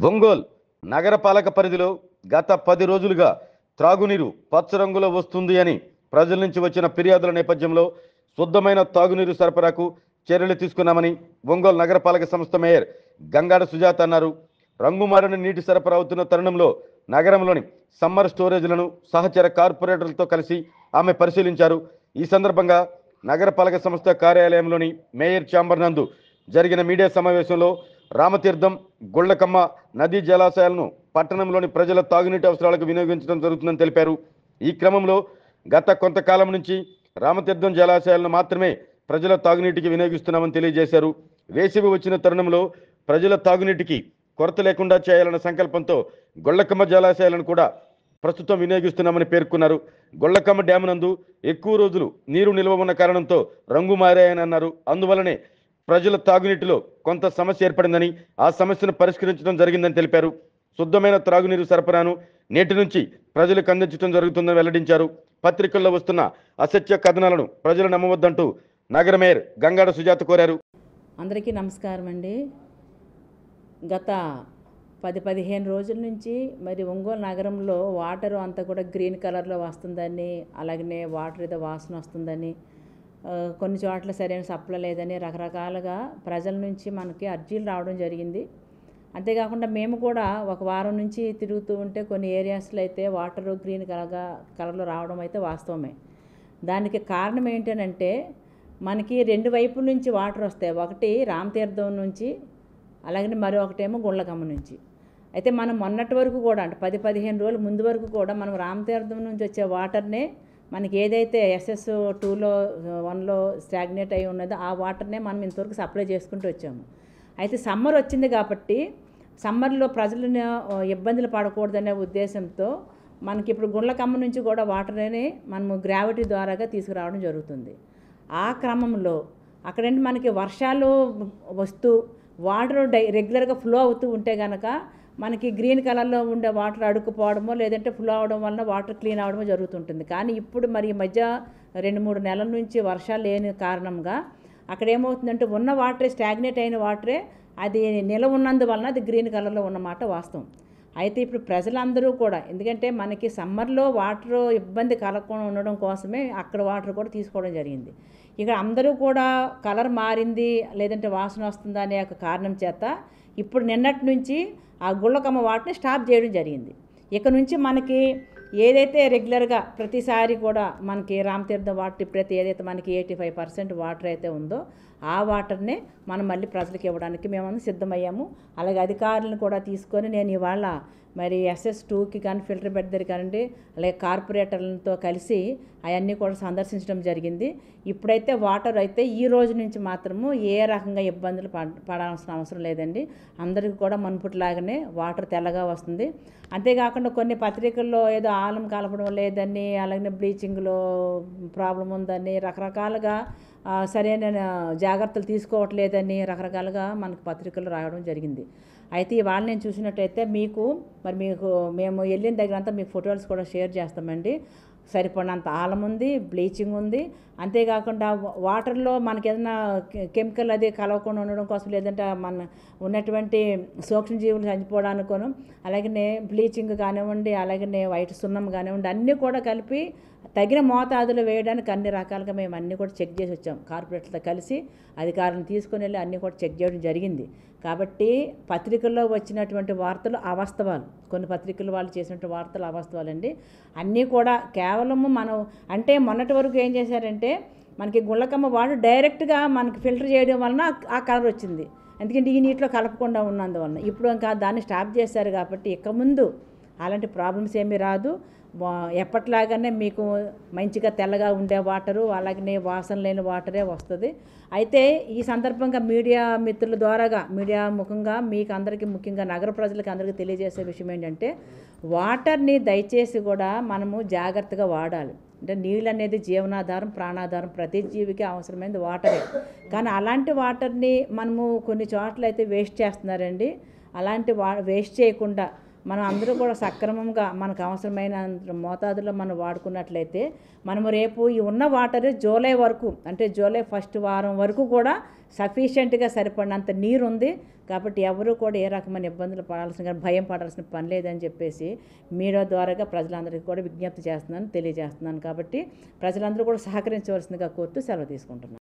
ఒంగోల్ నగరపాలక పరిధిలో గత 10 రోజులుగా త్రాగునీరు పచ్చ రంగులో వస్తుంది అని ప్రజల నుంచి వచ్చిన ఫిర్యాదుల నేపథ్యంలో శుద్ధమైన తాగునీరు సరఫరాకు చర్యలు తీసుకున్నామని ఒంగోలు నగరపాలక సంస్థ మేయర్ గంగాడ సుజాత అన్నారు. రంగుమారిన నీటి సరఫరా అవుతున్న తరుణంలో నగరంలోని సమ్మర్ స్టోరేజ్లను సహచర కార్పొరేటర్లతో కలిసి ఆమె పరిశీలించారు. ఈ సందర్భంగా నగరపాలక సంస్థ కార్యాలయంలోని మేయర్ ఛాంబర్ నందు జరిగిన మీడియా సమావేశంలో రామతీర్థం, గుళ్లకమ్మ నదీ జలాశయాలను పట్టణంలోని ప్రజల తాగునీటి అవసరాలకు వినియోగించడం జరుగుతుందని తెలిపారు. ఈ క్రమంలో గత కొంతకాలం నుంచి రామతీర్థం జలాశయాలను మాత్రమే ప్రజల తాగునీటికి వినియోగిస్తున్నామని తెలియజేశారు. వేసవి వచ్చిన తరుణంలో ప్రజల తాగునీటికి కొరత లేకుండా చేయాలన్న సంకల్పంతో గొళ్లకమ్మ జలాశయాలను కూడా ప్రస్తుతం వినియోగిస్తున్నామని పేర్కొన్నారు. గొళ్లకమ్మ డ్యాము నందు ఎక్కువ రోజులు నీరు నిల్వ ఉన్న కారణంతో రంగు మారాయని అన్నారు. అందువలనే ప్రజల తాగునీటిలో కొంత సమస్య ఏర్పడిందని, ఆ సమస్యను పరిష్కరించడం జరిగిందని తెలిపారు. శుద్ధమైన త్రాగునీరు సరఫరాను నేటి నుంచి ప్రజలకు అందించడం జరుగుతుందని వెల్లడించారు. పత్రికల్లో వస్తున్న అసత్య కథనాలను ప్రజలు నమ్మవద్దంటూ నగర మేయర్ గంగాడ సుజాత కోరారు. అందరికీ నమస్కారం అండి. గత 10-15 రోజుల నుంచి మరి ఒంగోలు నగరంలో వాటర్ అంతా కూడా గ్రీన్ కలర్లో వస్తుందని, అలాగనే వాటర్ ఏదో వాసన వస్తుందని, కొన్ని చోట్ల సరైన సప్లై లేదని రకరకాలుగా ప్రజల నుంచి మనకి అర్జీలు రావడం జరిగింది. అంతేకాకుండా మేము కూడా ఒక వారం నుంచి తిరుగుతూ ఉంటే కొన్ని ఏరియాస్లో అయితే వాటర్ గ్రీన్ కలర్లో రావడం అయితే వాస్తవమే. దానికి కారణం ఏంటంటే మనకి 2 వైపుల నుంచి వాటర్ వస్తాయి. ఒకటి రామతీర్థం నుంచి, అలాగనే మరొకటేమో గుళ్లకమ్మ నుంచి. అయితే మనం మొన్నటి వరకు కూడా అంటే 10-15 రోజుల ముందు వరకు కూడా మనం రామతీర్థం నుంచి వచ్చే వాటర్నే మనకి ఏదైతే SS2లో 1లో స్టాగ్నేట్ అయి ఉన్నదో ఆ వాటర్నే మనం ఇంతవరకు సప్లై చేసుకుంటూ వచ్చాము. అయితే సమ్మర్ వచ్చింది కాబట్టి సమ్మర్లో ప్రజలను ఇబ్బందులు పడకూడదనే ఉద్దేశంతో మనకి ఇప్పుడు గుళ్లకమ్మ నుంచి కూడా వాటర్ని మనము గ్రావిటీ ద్వారాగా తీసుకురావడం జరుగుతుంది. ఆ క్రమంలో అక్కడంటే మనకి వర్షాలు వస్తూ వాటర్ రెగ్యులర్గా ఫ్లో అవుతూ ఉంటే కనుక మనకి గ్రీన్ కలర్లో ఉండే వాటర్ అడుక్కుపోవడమో లేదంటే ఫ్లో అవడం వలన వాటర్ క్లీన్ అవడమో జరుగుతుంటుంది. కానీ ఇప్పుడు మరి ఈ మధ్య 2-3 నెలల నుంచి వర్షాలు లేని కారణంగా అక్కడ ఏమవుతుందంటే ఉన్న వాటరే స్టాగ్నేట్ అయిన వాటరే అది నిలవ ఉన్నందువలన అది గ్రీన్ కలర్లో ఉన్నమాట వాస్తవం. అయితే ఇప్పుడు ప్రజలందరూ కూడా ఎందుకంటే మనకి సమ్మర్లో వాటర్ ఇబ్బంది కలగకుండా ఉండడం కోసమే అక్కడ వాటర్ కూడా తీసుకోవడం జరిగింది. ఇక్కడ అందరూ కూడా కలర్ మారింది లేదంటే వాసన వస్తుందా అనే ఒక కారణం చేత ఇప్పుడు నిన్నటి నుంచి ఆ గుళ్లకమ్మ వాటర్ని స్టాప్ చేయడం జరిగింది. ఇక నుంచి మనకి ఏదైతే రెగ్యులర్గా ప్రతిసారి కూడా మనకి రామతీర్థం వాటర్ ఇప్పుడైతే ఏదైతే మనకి 85% వాటర్ అయితే ఉందో ఆ వాటర్నే మనం మళ్ళీ ప్రజలకు ఇవ్వడానికి మేము సిద్ధమయ్యాము. అలాగే అధికారులను కూడా తీసుకొని నేను ఇవాళ మరి SS2కి కానీ ఫిల్టర్ బెడ్ దగ్గర కానివ్వండి, అలాగే కార్పొరేటర్లతో కలిసి అవన్నీ కూడా సందర్శించడం జరిగింది. ఇప్పుడైతే వాటర్ అయితే ఈ రోజు నుంచి మాత్రము ఏ రకంగా ఇబ్బందులు పడాల్సిన అవసరం లేదండి. అందరికీ కూడా మునుపటిలాగానే వాటర్ తెల్లగా వస్తుంది. అంతేకాకుండా కొన్ని పత్రికల్లో ఏదో ఆలం కలపడం లేదని, అలాగే బ్లీచింగ్లో ప్రాబ్లం ఉందని, రకరకాలుగా సరైన జాగ్రత్తలు తీసుకోవట్లేదని రకరకాలుగా మనకు పత్రికలు రాయడం జరిగింది. అయితే ఇవాళ నేను చూసినట్టయితే మీకు మేము వెళ్ళిన దగ్గర అంతా మీకు ఫోటోస్ కూడా షేర్ చేస్తామండి. సరిపడినంత ఆలం ఉంది, బ్లీచింగ్ ఉంది. అంతేకాకుండా వాటర్లో మనకి ఏదైనా కెమికల్ అది కలవకుండా ఉండడం కోసం లేదంటే మన ఉన్నటువంటి సూక్ష్మజీవులు చనిపోవడానికోను అలాగనే బ్లీచింగ్ కానివ్వండి, అలాగనే వైట్ సున్నం కానివ్వండి అన్నీ కూడా కలిపి తగిన మోతాదులు వేయడానికి అన్ని రకాలుగా మేము అన్నీ కూడా చెక్ చేసి వచ్చాం. కార్పొరేటర్తో కలిసి అధికారులను తీసుకుని వెళ్ళి అన్నీ కూడా చెక్ చేయడం జరిగింది. కాబట్టి పత్రికల్లో వచ్చినటువంటి వార్తలు అవాస్తవాలు, కొన్ని పత్రికలు వాళ్ళు చేసినటువంటి వార్తలు అవాస్తవాలండి. అన్నీ కూడా కేవలము మనం అంటే మొన్నటి వరకు ఏం చేశారంటే మనకి గుళ్లకమ్మ వాడు డైరెక్ట్గా మనకి ఫిల్టర్ చేయడం వలన ఆ కలర్ వచ్చింది. ఎందుకంటే ఈ నీటిలో కలపకుండా ఉన్నందువలన ఇప్పుడు ఇంకా దాన్ని స్టాప్ చేశారు. కాబట్టి ఇక ముందు అలాంటి ప్రాబ్లమ్స్ ఏమీ రాదు. ఎప్పట్లాగానే మీకు మంచిగా తెల్లగా ఉండే వాటరు అలాగనే వాసన లేని వాటరే వస్తుంది. అయితే ఈ సందర్భంగా మీడియా మిత్రుల ద్వారాగా మీడియా ముఖంగా మీకు అందరికీ ముఖ్యంగా నగర ప్రజలకు అందరికీ తెలియజేసే విషయం ఏంటంటే వాటర్ని దయచేసి కూడా మనము జాగ్రత్తగా వాడాలి. అంటే నీళ్ళు అనేది జీవనాధారం, ప్రాణాధారం, ప్రతి జీవికి అవసరమైనది వాటరే. కానీ అలాంటి వాటర్ని మనము కొన్ని చోట్ల అయితే వేస్ట్ చేస్తున్నారండి. అలాంటి వేస్ట్ చేయకుండా మనం అందరూ కూడా సక్రమంగా మనకు అవసరమైన మోతాదులో మనం వాడుకున్నట్లయితే మనము రేపు ఈ ఉన్న వాటర్ జూలై వరకు, అంటే జూలై ఫస్ట్ వారం వరకు కూడా సఫిషియెంట్గా సరిపడినంత నీరు ఉంది. కాబట్టి ఎవరు కూడా ఏ రకమైన ఇబ్బందులు పడాల్సిన, భయం పడాల్సిన పని లేదని చెప్పేసి మీడియా ద్వారాగా ప్రజలందరికీ కూడా విజ్ఞప్తి చేస్తున్నాను, తెలియజేస్తున్నాను. కాబట్టి ప్రజలందరూ కూడా సహకరించవలసిందిగా కోరుతూ సెలవు తీసుకుంటున్నాను.